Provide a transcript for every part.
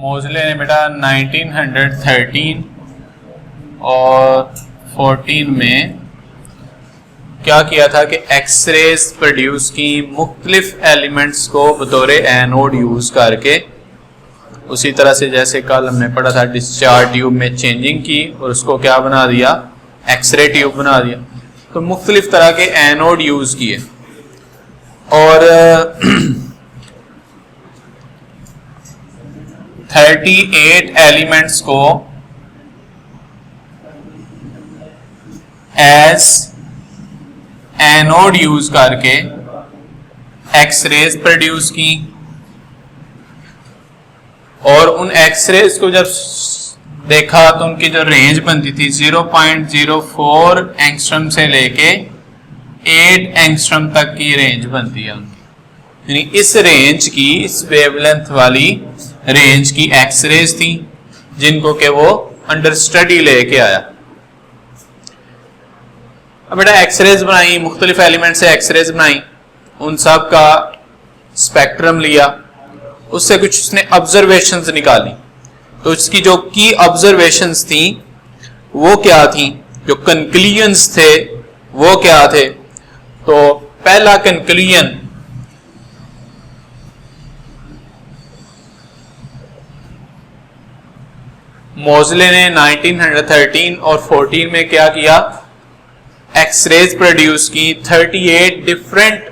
मोज़ले ने बेटा 1913 और 14 में क्या किया था कि एक्सरेज प्रोड्यूस की मुख्तलिफ एलिमेंट्स को बतौर एनोड यूज करके, उसी तरह से जैसे कल हमने पढ़ा था डिस्चार्ज ट्यूब में चेंजिंग की और उसको क्या बना दिया, एक्सरे ट्यूब बना दिया। तो मुख्तलिफ तरह के एनोड यूज किए और 38 एलिमेंट्स को एज एनोड यूज करके एक्सरेज प्रोड्यूस की और उन एक्सरेज को जब देखा तो उनकी जो रेंज बनती थी 0.04 एंगस्ट्रम से लेके 8 एंगस्ट्रम तक की रेंज बनती है उनकी, यानी इस रेंज की, इस वेवलेंथ वाली रेंज की एक्सरेज थी जिनको के वो अंडर स्टडी लेके आया। अब बेटा एक्सरेज बनाई, मुख्तलिफ एलिमेंट से एक्सरेज बनाई, उन सब का स्पेक्ट्रम लिया, उससे कुछ उसने ऑब्जर्वेशंस निकाली। तो उसकी जो की ऑब्जर्वेशंस थी वो क्या थी, जो कंक्लूजन्स थे वो क्या थे। तो पहला कंक्लूजन मोज़ले ने 1913 और 14 में क्या किया, एक्सरेज प्रोड्यूस की, 38 डिफरेंट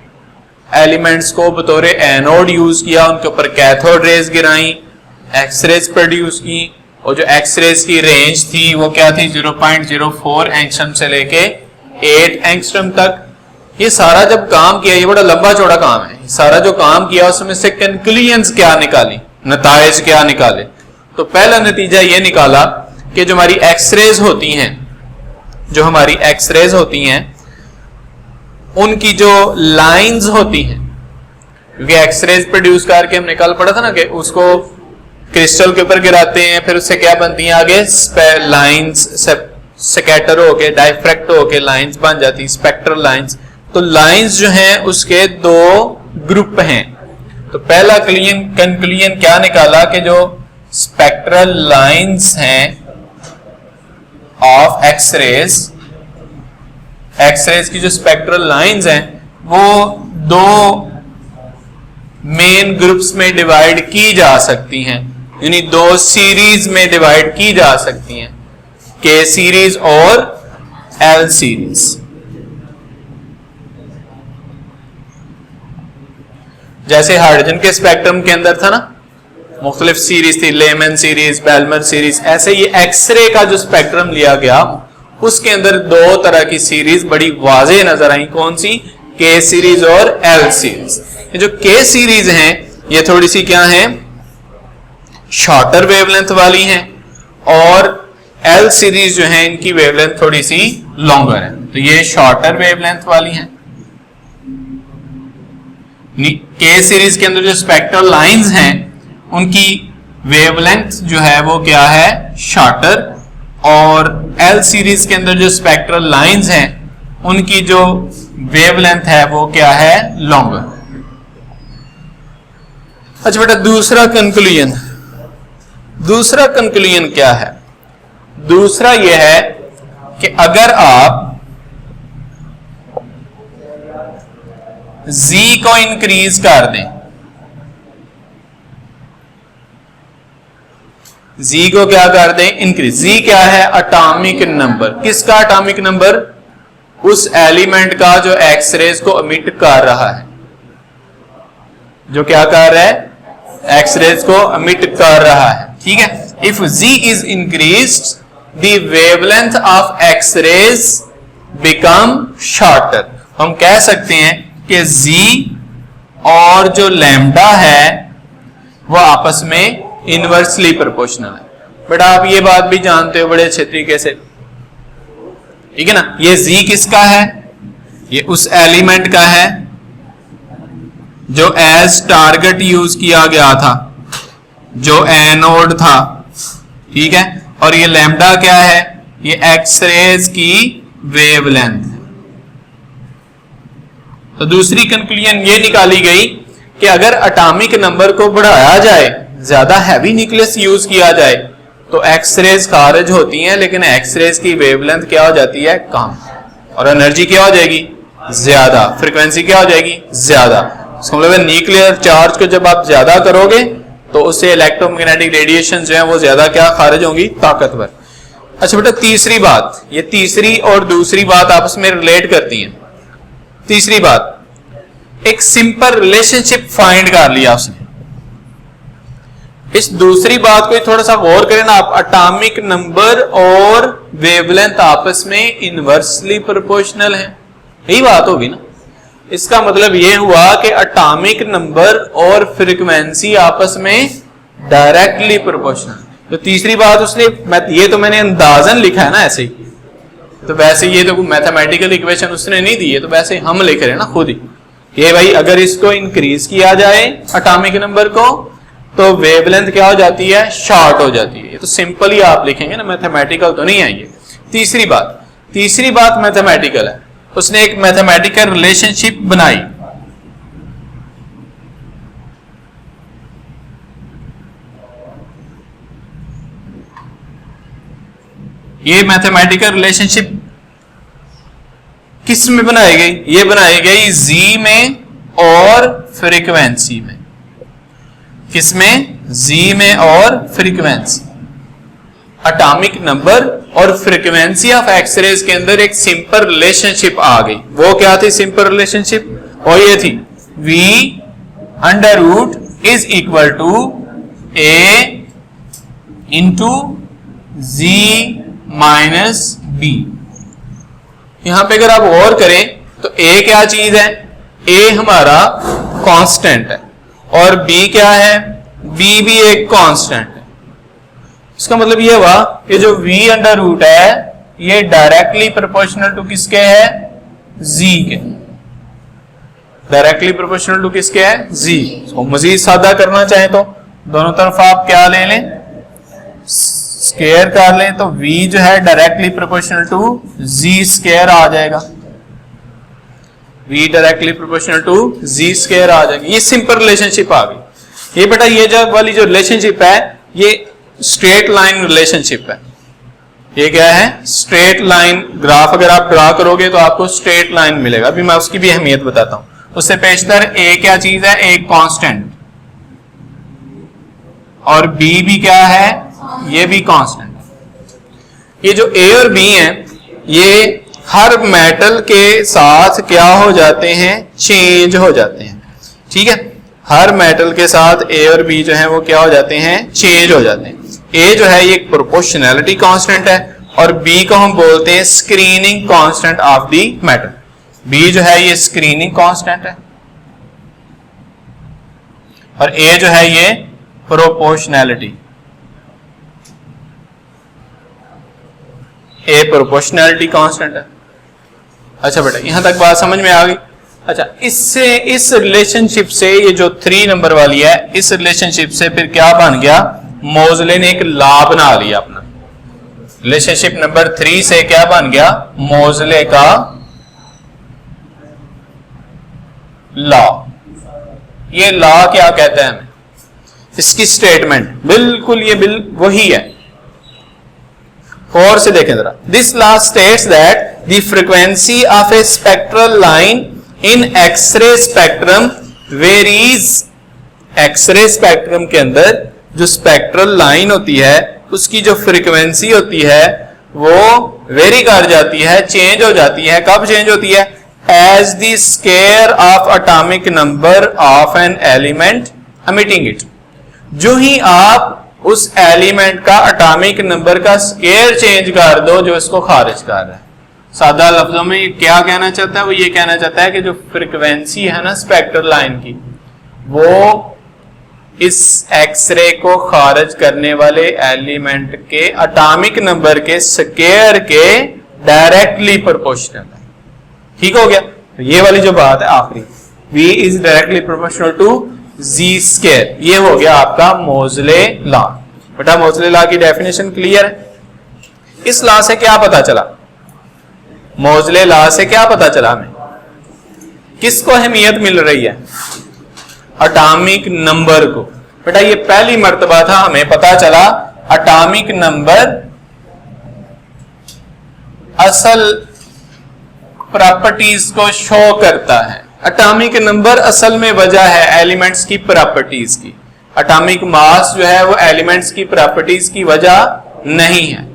एलिमेंट्स को बतौर एनोड यूज किया, उनके ऊपर कैथोड रेज गिराई, एक्सरेज प्रोड्यूस की और जो एक्सरेज की रेंज थी वो क्या थी 0.04 एंगस्ट्रम से लेके 8 एंगस्ट्रम तक। ये सारा जब काम किया, ये बड़ा लंबा चौड़ा काम है, सारा जो काम किया उसमें से कंक्लूजन्स क्या निकाली, नताइज क्या निकाले। तो पहला नतीजा ये निकाला कि जो हमारी एक्सरेज होती हैं, जो हमारी एक्सरेज होती हैं उनकी जो लाइंस होती हैं, क्योंकि एक्सरेज प्रोड्यूस करके हमने कल पढ़ा था ना कि उसको क्रिस्टल के ऊपर गिराते हैं, फिर उससे क्या बनती हैं आगे लाइंस, स्कैटर होके डाइफ्रैक्ट होके लाइंस बन जाती, स्पेक्ट्रल लाइंस। तो लाइंस जो हैं उसके दो ग्रुप हैं। तो पहला कंक्लूजन क्या निकाला कि जो स्पेक्ट्रल लाइंस हैं ऑफ एक्सरेज, एक्सरेज की जो स्पेक्ट्रल लाइंस हैं वो दो मेन ग्रुप्स में डिवाइड की जा सकती हैं, यानी दो सीरीज में डिवाइड की जा सकती हैं, के सीरीज और एल सीरीज। जैसे हाइड्रोजन के स्पेक्ट्रम के अंदर था ना, मुख्तलिफ सीरीज थी, लेमन सीरीज, बेलमर सीरीज, ऐसे ये एक्सरे का जो स्पेक्ट्रम लिया गया उसके अंदर दो तरह की सीरीज बड़ी वाज़ेह नजर आई। कौन सी, के सीरीज और एल सीरीज। ये जो के सीरीज हैं ये थोड़ी सी क्या है, शॉर्टर वेवलेंथ वाली हैं और एल सीरीज जो है इनकी वेवलेंथ थोड़ी सी लॉन्गर है। तो ये शॉर्टर वेवलेंथ वाली हैं। के सीरीज के अंदर जो स्पेक्ट्रल लाइंस हैं उनकी वेवलेंथ जो है वो क्या है, शॉर्टर, और एल सीरीज के अंदर जो स्पेक्ट्रल लाइंस हैं उनकी जो वेवलेंथ है वो क्या है, लॉन्गर। अच्छा बेटा दूसरा कंक्लूजन क्या है, दूसरा यह है कि अगर आप Z को इंक्रीज कर दें, Z को क्या कर दें, इंक्रीज। Z क्या है, एटॉमिक नंबर। किसका एटॉमिक नंबर, उस एलिमेंट का जो एक्सरेज को एमिट कर रहा है, जो क्या कर रहा है, एक्सरेज को एमिट कर रहा है। ठीक है, if Z is increased the wavelength of x-rays become shorter. हम कह सकते हैं कि Z और जो लैम्डा है वो आपस में इनवर्सली प्रोपोर्शनल है। बेटा आप ये बात भी जानते हो बड़े अच्छे तरीके से, ठीक है ना। ये Z किसका है, ये उस एलिमेंट का है जो एज टारगेट यूज किया गया था, जो एनोड था, ठीक है। और ये लैम्डा क्या है, ये एक्सरेज की वेवलेंथ है। तो दूसरी कंक्लूजन ये निकाली गई कि अगर एटॉमिक नंबर को बढ़ाया जाए ज्यादा हैवी न्यूक्लियस यूज किया जाए तो एक्स रेज खारिज होती हैं, लेकिन एक्स रेज की वेवलेंथ क्या हो जाती है, कम, और एनर्जी क्या हो जाएगी, ज्यादा, फ्रीक्वेंसी क्या हो जाएगी, ज्यादा। इसका मतलब न्यूक्लियर चार्ज को जब आप ज्यादा करोगे तो उससे इलेक्ट्रोमैग्नेटिक रेडिएशन जो है वो ज्यादा क्या खारिज होंगी, ताकतवर। अच्छा बेटा तीसरी बात, ये तीसरी और दूसरी बात आपस में रिलेट करती हैं। तीसरी बात, एक सिंपल रिलेशनशिप फाइंड कर लिया उसने। इस दूसरी बात को थोड़ा सा गौर करें ना आप, एटॉमिक नंबर और वेवलेंथ आपस में इनवर्सली प्रोपोर्शनल है, यही बात होगी ना। इसका मतलब यह हुआ कि एटॉमिक नंबर और फ्रीक्वेंसी आपस में डायरेक्टली प्रोपोर्शनल। तो तीसरी बात उसने, ये तो मैंने अंदाजन लिखा है ना ऐसे ही, तो वैसे ये तो मैथमेटिकल इक्वेशन उसने नहीं दी है, तो वैसे हम लिख रहे हैं ना खुद ही। ये भाई अगर इसको इंक्रीज किया जाए एटॉमिक नंबर को तो वेवलेंथ क्या हो जाती है, शॉर्ट हो जाती है। ये तो सिंपल ही आप लिखेंगे ना, मैथमेटिकल तो नहीं है ये। तीसरी बात मैथमेटिकल है। उसने एक मैथमेटिकल रिलेशनशिप बनाई। ये मैथमेटिकल रिलेशनशिप किस में बनाई गई, ये बनाई गई जी में और फ्रीक्वेंसी में। किसमें, जी में और फ्रीक्वेंसी। एटॉमिक नंबर और फ्रीक्वेंसी ऑफ एक्सरेज के अंदर एक सिंपल रिलेशनशिप आ गई। वो क्या थी सिंपल रिलेशनशिप, और ये थी V under root is equal to A into G minus B। यहां पे अगर आप गौर करें तो A क्या चीज है, A हमारा कांस्टेंट है और B क्या है, B भी एक कांस्टेंट है। इसका मतलब ये हुआ कि जो V अंडर रूट है ये डायरेक्टली प्रोपोर्शनल टू किसके है, Z के। डायरेक्टली प्रोपोर्शनल टू किसके है, Z। इसको मजीद सादा करना चाहें तो दोनों तरफ आप क्या ले लें, स्क्वायर कर लें, तो V जो है directly proportional to Z square आ जाएगा। V directly proportional to Z square आ जाएगा। ये सिंपल रिलेशनशिप आ गई। ये बेटा ये जो वाली जो रिलेशनशिप है ये स्ट्रेट लाइन रिलेशनशिप है। ये क्या है, स्ट्रेट लाइन। ग्राफ अगर आप ड्रा करोगे तो आपको स्ट्रेट लाइन मिलेगा। अभी मैं उसकी भी अहमियत बताता हूं। उससे पेशतर A क्या चीज है, एक कांस्टेंट, और B भी क्या है, ये भी कांस्टेंट। ये जो A और B है ये हर मेटल के साथ क्या हो जाते हैं, चेंज हो जाते हैं। ठीक है, हर मेटल के साथ A और B जो है वो क्या हो जाते हैं, चेंज हो जाते हैं। A जो है ये प्रोपोर्शनैलिटी कांस्टेंट है और B को हम बोलते हैं screening constant of the metal. B जो है ये स्क्रीनिंग कांस्टेंट है और A जो है ये प्रोपोर्शनैलिटी। A प्रोपोर्शनैलिटी कांस्टेंट है। अच्छा बेटा यहां तक बात समझ में आ गई। अच्छा इससे, इस रिलेशनशिप से, ये जो 3 नंबर वाली है, इस रिलेशनशिप से फिर क्या बन गया, मोजले ने एक लॉ बना लिया अपना। रिलेशनशिप नंबर 3 से क्या बन गया, मोजले का लॉ। ये लॉ क्या कहता है हमें, इसकी स्टेटमेंट बिल्कुल ये वही है। और से देखें जरा, this law states that the frequency of a spectral line in x-ray spectrum varies. X-ray spectrum के अंदर जो स्पेक्ट्रल लाइन होती है उसकी जो फ्रीक्वेंसी होती है वो वेरी कर जाती है, चेंज हो जाती है। कब चेंज होती है, as the square of atomic number of an element emitting it. जो ही आप उस एलिमेंट का एटॉमिक नंबर का स्क्वायर चेंज कर दो जो इसको खारिज कर रहा है। सादा लफ्जों में क्या कहना चाहता है, वो ये कहना चाहता है कि जो फ्रीक्वेंसी है ना स्पेक्ट्रल लाइन की, वो इस एक्सरे को खारिज करने वाले एलिमेंट के एटॉमिक नंबर के स्क्वायर के डायरेक्टली प्रोपोर्शनल है। ठीक हो गया। तो ये वाली जो बात है आखिरी, V is directly proportional to Z square, ये हो गया आपका मोजले लॉ। बेटा मोजले लॉ की डेफिनेशन क्लियर है। इस लॉ से क्या पता चला, मोजले लॉ से क्या पता चला हमें, किसको अहमियत मिल रही है, एटॉमिक नंबर को। बेटा ये पहली मर्तबा था हमें पता चला एटॉमिक नंबर असल प्रॉपर्टीज को शो करता है। एटॉमिक नंबर असल में वजह है एलिमेंट्स की प्रॉपर्टीज की। एटॉमिक मास जो है वो एलिमेंट्स की प्रॉपर्टीज की वजह नहीं है।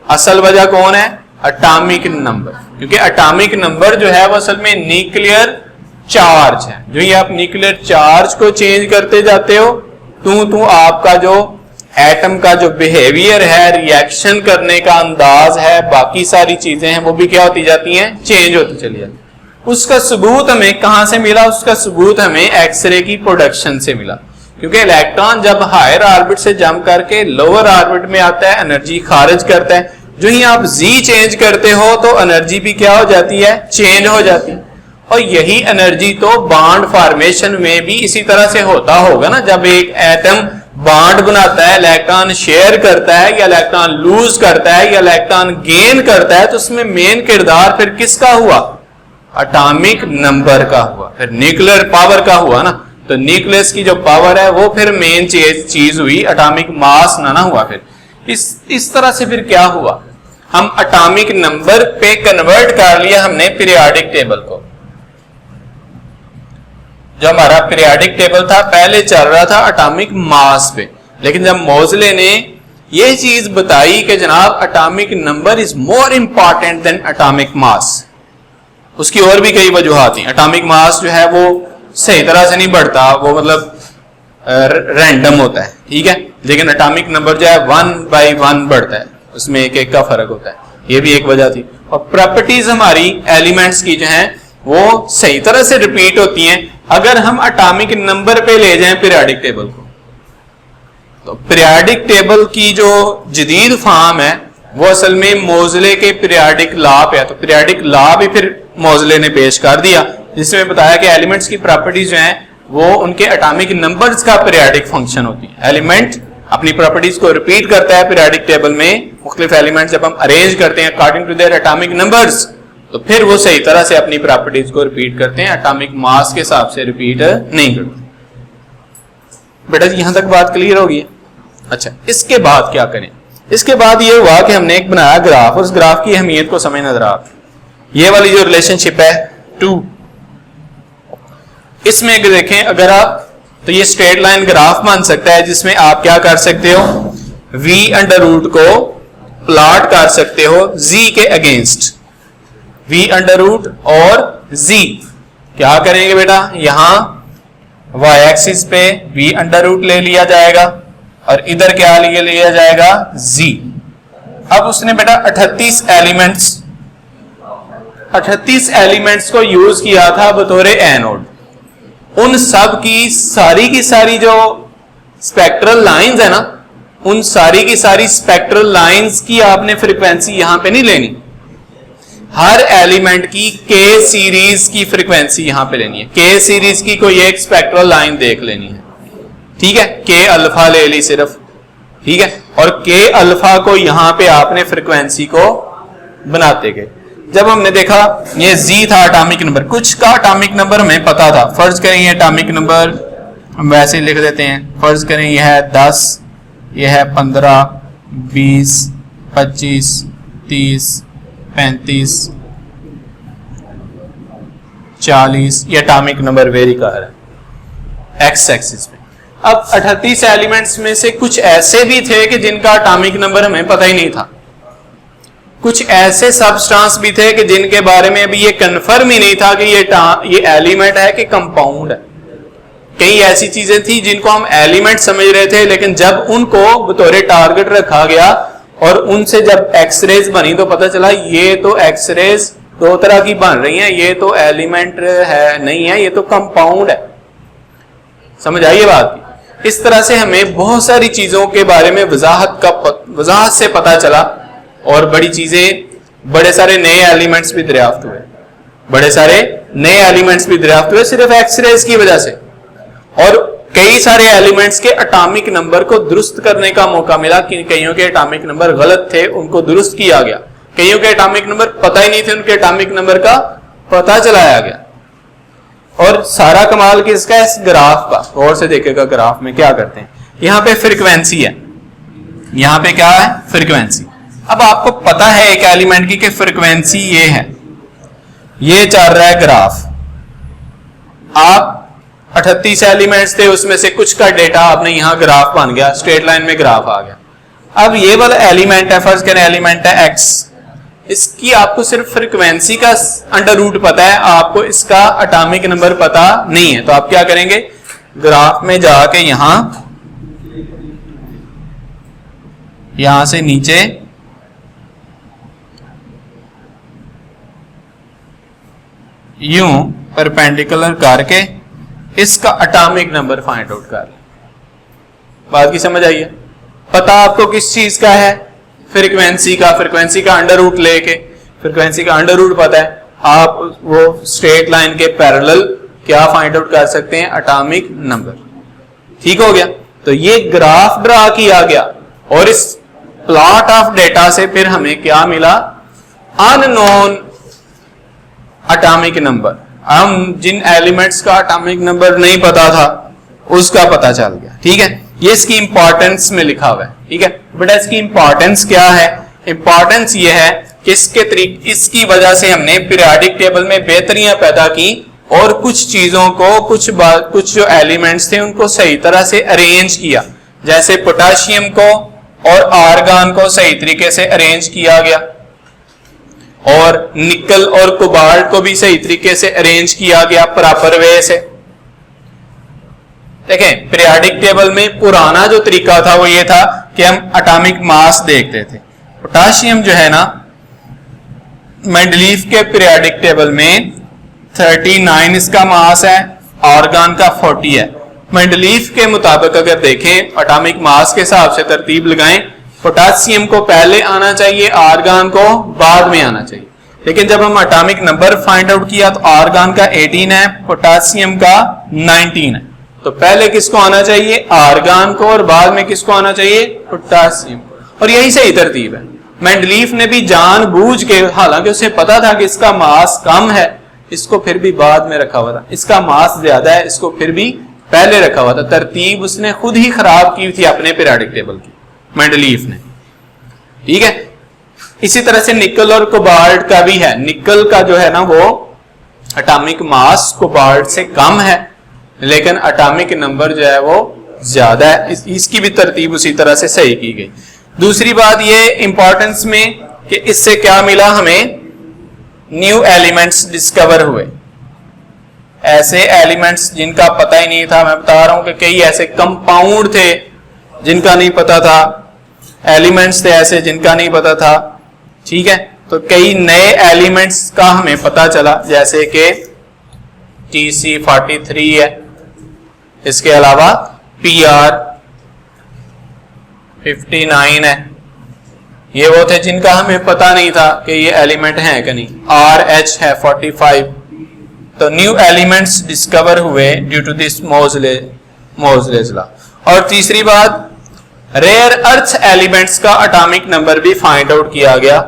असल वजह कौन है? एटॉमिक नंबर, क्योंकि एटॉमिक नंबर जो है वो असल में न्यूक्लियर चार्ज है। जो ही आप न्यूक्लियर चार्ज को चेंज करते जाते हो तो आपका जो एटम का जो बिहेवियर है, रिएक्शन करने का अंदाज है, बाकी सारी चीजें हैं वो भी क्या होती जाती हैं? चेंज होती चली जाती। उसका सबूत हमें कहां से मिला? उसका सबूत हमें एक्सरे की प्रोडक्शन से मिला, क्योंकि इलेक्ट्रॉन जब हायर ऑर्बिट से जंप करके लोअर ऑर्बिट में आता है, एनर्जी खारिज करता है। जो ही आप जी चेंज करते हो तो एनर्जी भी क्या हो जाती है? चेंज हो जाती है। और यही एनर्जी तो बॉन्ड फॉर्मेशन में भी इसी तरह से होता होगा ना। जब एक एटम बॉन्ड बनाता है, इलेक्ट्रॉन शेयर करता है या इलेक्ट्रॉन लूज करता है या इलेक्ट्रॉन गेन करता है, तो उसमें मेन किरदार फिर किसका हुआ? एटॉमिक नंबर का हुआ, फिर न्यूक्लियर पावर का हुआ ना। तो न्यूक्लियस की जो पावर है वो फिर मेन चीज हुई, एटॉमिक मास ना हुआ। फिर इस तरह से फिर क्या हुआ? हम एटॉमिक नंबर पे कन्वर्ट कर लिया हमने पीरियोडिक टेबल को। जो हमारा पीरियोडिक टेबल था पहले चल रहा था एटॉमिक मास पे, लेकिन जब मोज़ले ने ये चीज बताई कि जनाब atomic number is more important than atomic mass, उसकी और भी कई वजूहात हैं। एटॉमिक मास जो है वो सही तरह से नहीं बढ़ता, वो मतलब रैंडम होता है, ठीक है। लेकिन एटॉमिक नंबर जो है 1/1 बढ़ता है, उसमें एक एक का फर्क होता है, ये भी एक वजह थी। और प्रॉपर्टीज हमारी एलिमेंट्स की जो हैं वो सही तरह से रिपीट होती हैं अगर हम एटॉमिक नंबर पे ले जाएं पीरियोडिक टेबल को। तो पीरियोडिक टेबल की जो जदीद फॉर्म है वो असल में मोज़ले के पीरियोडिक लॉ पे है। तो पीरियोडिक लॉ भी फिर मोज़ले ने पेश कर दिया, जिसमें बताया कि एलिमेंट्स की प्रॉपर्टीज जो हैं वो उनके एटॉमिक नंबर्स का पीरियोडिक फंक्शन होती है। एलिमेंट अपनी प्रॉपर्टीज को रिपीट करता है पीरियोडिक टेबल में। मुख्तलिफ एलिमेंट्स जब हम अरेंज करते हैं according to their atomic numbers, तो फिर वो सही तरह से अपनी प्रॉपर्टीज को रिपीट करते हैं, एटॉमिक मास के हिसाब से रिपीट नहीं करते। बेटा यहां तक बात क्लियर होगी? अच्छा, इसके बाद क्या करें? इसके बाद ये हुआ कि हमने एक बनाया ग्राफ, और उस ग्राफ की अहमियत को समझना जरा आप। ये वाली जो रिलेशनशिप है 2, इसमें अगर देखें अगर आप, तो ये स्ट्रेट लाइन ग्राफ बन सकता है जिसमें आप क्या कर सकते हो? v√, को प्लॉट कर सकते हो z के अगेंस्ट। v√, और z क्या करेंगे बेटा? यहां y एक्सिस पे v√, ले लिया जाएगा और इधर क्या लिया जाएगा? z। अब उसने बेटा 38 एलिमेंट्स को यूज किया था बतौर एनोड। उन सब की सारी जो स्पेक्ट्रल लाइंस है ना, उन सारी की सारी स्पेक्ट्रल लाइंस की आपने फ्रीक्वेंसी यहां पे नहीं लेनी। हर एलिमेंट की के सीरीज की फ्रीक्वेंसी यहां पे लेनी है। के सीरीज की कोई एक स्पेक्ट्रल लाइन देख लेनी है, ठीक है। के अल्फा ले ली सिर्फ, ठीक है। और के अल्फा को यहां पे आपने फ्रीक्वेंसी को बनाते गए। जब हमने देखा ये जी था एटॉमिक नंबर, कुछ का एटॉमिक नंबर हमें पता था। फर्ज करें ये एटॉमिक नंबर हम वैसे लिख देते हैं। फर्ज करें यह है 10, यह है 15, 20, 25, 30, 35, 40, ये एटॉमिक नंबर वेरी कर रहा है एक्स एक्सिस पे। अब 38 एलिमेंट्स में से कुछ ऐसे भी थे कि जिनका एटॉमिक नंबर हमें पता ही नहीं था। कुछ ऐसे सबस्टांस भी थे कि जिनके बारे में अभी ये कंफर्म ही नहीं था कि ये एलिमेंट है कि कंपाउंड है। कई ऐसी चीजें थी जिनको हम एलिमेंट समझ रहे थे, लेकिन जब उनको बतौर टारगेट रखा गया और उनसे जब एक्सरेज बनी तो पता चला ये तो एक्सरेज 2 तरह की बन रही हैं, ये तो एलिमेंट है नहीं है, ये तो कंपाउंड है। समझ आई ये बात? इस तरह से हमें बहुत सारी चीजों के बारे में वजाहत से पता चला, और बड़ी चीजें, बड़े सारे नए एलिमेंट्स भी दरियाफ्त हुए, बड़े सारे नए एलिमेंट्स भी दरियाफ्त हुए सिर्फ एक्सरेज की वजह से। और कई सारे एलिमेंट्स के एटॉमिक नंबर को दुरुस्त करने का मौका मिला कि कईयों के एटॉमिक नंबर गलत थे, उनको दुरुस्त किया गया। कईयों के एटॉमिक नंबर पता ही नहीं थे, उनके एटॉमिक नंबर का पता चलाया गया। और सारा कमाल किसका? इस ग्राफ का। गौर से देखेगा ग्राफ में क्या करते हैं। यहां पे फ्रीक्वेंसी है, यहां पे क्या है, फ्रीक्वेंसी। अब आपको पता है एक एलिमेंट की कि फ्रीक्वेंसी ये है, ये चल रहा है ग्राफ। आप 38 एलिमेंट्स थे, उसमें से कुछ का डेटा आपने यहां ग्राफ बन गया, स्ट्रेट लाइन में ग्राफ आ गया। अब ये वाला एलिमेंट है, फर्स्ट करें एलिमेंट है एक्स, इसकी आपको सिर्फ फ्रीक्वेंसी का अंडर रूट पता है, आपको इसका एटॉमिक नंबर पता नहीं है। तो आप क्या करेंगे, ग्राफ में जाके यहां से नीचे यूं परपेंडिकुलर करके इसका एटॉमिक नंबर फाइंड आउट कर। बात की समझ आई है? पता आपको किस चीज का है, फ्रीक्वेंसी का, फ्रीक्वेंसी का अंडर रूट लेके, फ्रीक्वेंसी का अंडर रूट पता है, आप वो स्ट्रेट लाइन के पैरेलल क्या फाइंड आउट कर सकते हैं, एटॉमिक नंबर। ठीक हो गया। तो ये ग्राफ ड्रा किया गया और इस प्लॉट ऑफ डेटा से फिर हमें क्या मिला, अननोन एटॉमिक नंबर। हम जिन एलिमेंट्स का एटॉमिक नंबर नहीं पता था उसका पता चल गया। ठीक है, ये इसकी इंपॉर्टेंस में लिखा हुआ है। ठीक है बेटा, इसकी इंपॉर्टेंस क्या है, इंपॉर्टेंस ये है कि इसकी वजह से हमने पीरियोडिक टेबल में बेहतरियां पैदा की और कुछ चीजों को, कुछ जो एलिमेंट्स थे उनको सही तरह से अरेंज किया। जैसे पोटेशियम को और आर्गन को सही तरीके से अरेंज किया गया और निकल और कोबाल्ट को भी सही तरीके से अरेंज किया गया प्रॉपर वे से। देखें, पीरियोडिक टेबल में पुराना जो तरीका था वो ये था कि हम एटॉमिक मास देखते थे। पोटेशियम जो है ना, मेंडलीफ के पीरियोडिक टेबल में 39 इसका मास है, आर्गन का 40 है। मेंडलीफ के मुताबिक अगर देखें, एटॉमिक मास के हिसाब से तरतीब लगाएं, पोटेशियम को पहले आना चाहिए, आर्गन को बाद में आना चाहिए। लेकिन जब हम एटॉमिक नंबर फाइंड आउट किया तो आर्गन का 18 है, पोटेशियम का 19 है। तो पहले किसको आना चाहिए, आर्गन को, और बाद में किसको आना चाहिए, पोटेशियम। और यही सही तरतीब है। मेंडलीफ ने भी जानबूझ के, हालांकि उसे पता था कि इसका मास कम है, इसको फिर भी बाद में रखा हुआ था, इसका मास ज्यादा है, इसको फिर भी पहले रखा हुआ था। तरतीब उसने खुद ही खराब की थी अपने पीरियोडिक टेबल की, मेंडलीफ ने। ठीक है, इसी तरह से निकल और कोबाल्ट का भी है। निकल का जो है ना वो एटॉमिक मास कोबाल्ट से कम है, लेकिन एटॉमिक नंबर जो है वो ज्यादा है। इसकी भी तरतीब उसी तरह से सही की गई। दूसरी बात ये इंपॉर्टेंस में कि इससे क्या मिला, हमें न्यू एलिमेंट्स डिस्कवर हुए। ऐसे एलिमेंट्स जिनका पता ही नहीं था, मैं बता रहा हूं कि कई ऐसे कंपाउंड थे जिनका नहीं पता था, एलिमेंट्स थे ऐसे जिनका नहीं पता था। ठीक है, तो कई नए एलिमेंट्स का हमें पता चला, जैसे कि TC43 है, इसके अलावा PR59 है। ये वो थे जिनका हमें पता नहीं था कि ये एलिमेंट है कि नहीं। RH है 45। तो न्यू एलिमेंट्स डिस्कवर हुए ड्यू टू दिस मोज़लेस लॉ। और तीसरी बात, रेयर अर्थ एलिमेंट्स का एटॉमिक नंबर भी फाइंड आउट किया गया।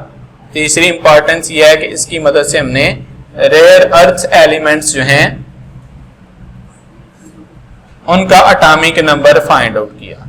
तीसरी इंपॉर्टेंस यह है कि इसकी मदद से हमने रेयर अर्थ एलिमेंट्स जो हैं उनका एटॉमिक नंबर फाइंड आउट किया।